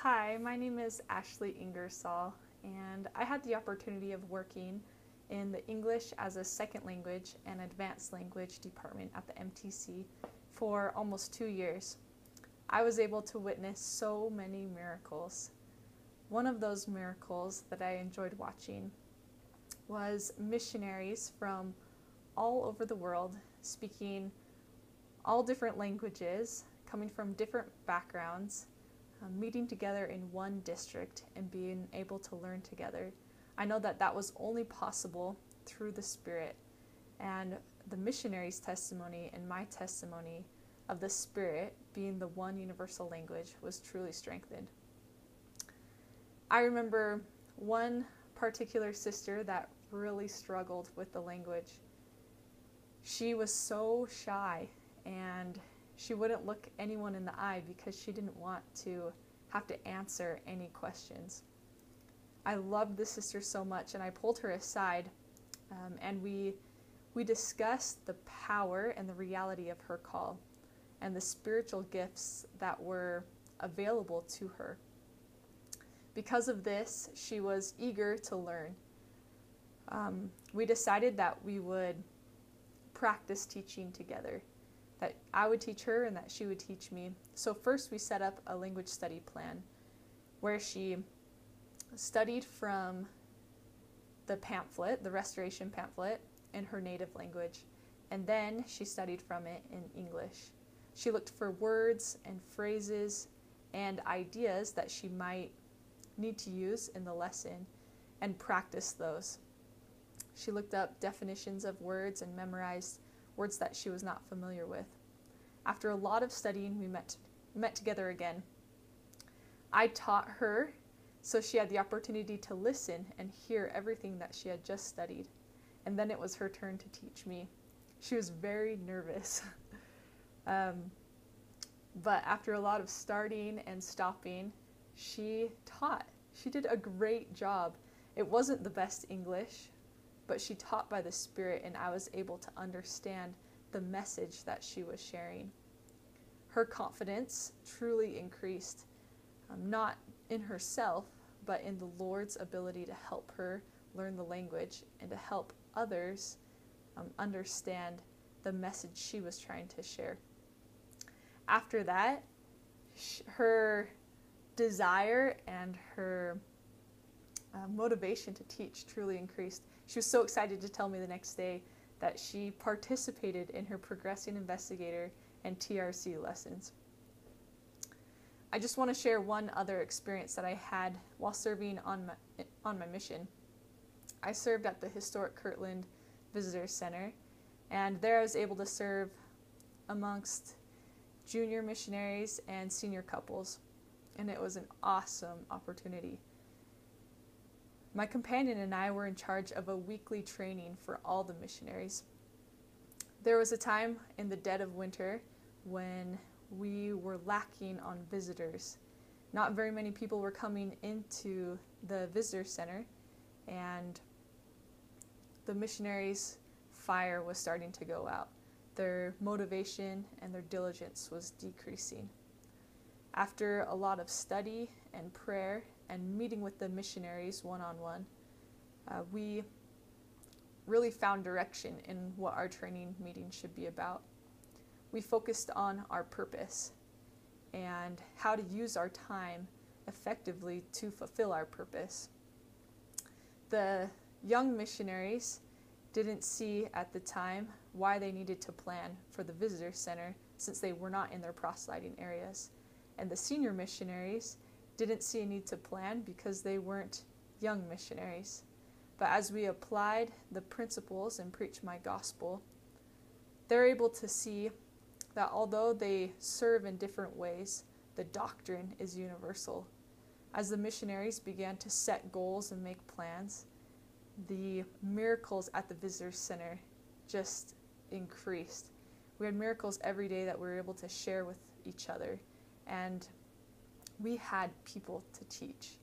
Hi, my name is Ashley Ingersoll, and I had the opportunity of working in the English as a second language and advanced language department at the MTC for almost 2 years. I was able to witness so many miracles. One of those miracles that I enjoyed watching was missionaries from all over the world speaking all different languages, coming from different backgrounds, meeting together in one district and being able to learn together. I know that that was only possible through the Spirit, and the missionaries' testimony and my testimony of the Spirit being the one universal language was truly strengthened. I remember one particular sister that really struggled with the language. She was so shy and she wouldn't look anyone in the eye because she didn't want to have to answer any questions. I loved the sister so much, and I pulled her aside, and we discussed the power and the reality of her call and the spiritual gifts that were available to her. Because of this, she was eager to learn. We decided that we would practice teaching together, that I would teach her and that she would teach me. So first we set up a language study plan where she studied from the pamphlet, the restoration pamphlet, in her native language, and then she studied from it in English. She looked for words and phrases and ideas that she might need to use in the lesson and practiced those. She looked up definitions of words and memorized words that she was not familiar with. After a lot of studying, we met together again. I taught her, so she had the opportunity to listen and hear everything that she had just studied. And then it was her turn to teach me. She was very nervous. But after a lot of starting and stopping, she taught. She did a great job. It wasn't the best English, but she taught by the Spirit, and I was able to understand the message that she was sharing. Her confidence truly increased, not in herself, but in the Lord's ability to help her learn the language and to help others understand the message she was trying to share. After that, her desire and her motivation to teach truly increased. She was so excited to tell me the next day that she participated in her Progressing Investigator and TRC lessons. I just want to share one other experience that I had while serving on my mission. I served at the historic Kirtland Visitor Center, and there I was able to serve amongst junior missionaries and senior couples, and it was an awesome opportunity. My companion and I were in charge of a weekly training for all the missionaries. There was a time in the dead of winter when we were lacking on visitors. Not very many people were coming into the visitor center, and the missionaries' fire was starting to go out. Their motivation and their diligence was decreasing. After a lot of study and prayer and meeting with the missionaries one-on-one, we really found direction in what our training meeting should be about. We focused on our purpose and how to use our time effectively to fulfill our purpose. The young missionaries didn't see at the time why they needed to plan for the visitor center since they were not in their proselyting areas. And the senior missionaries didn't see a need to plan because they weren't young missionaries. But as we applied the principles and preached my gospel, they're able to see that although they serve in different ways, the doctrine is universal. As the missionaries began to set goals and make plans, the miracles at the visitor center just increased. We had miracles every day that we were able to share with each other, and we had people to teach.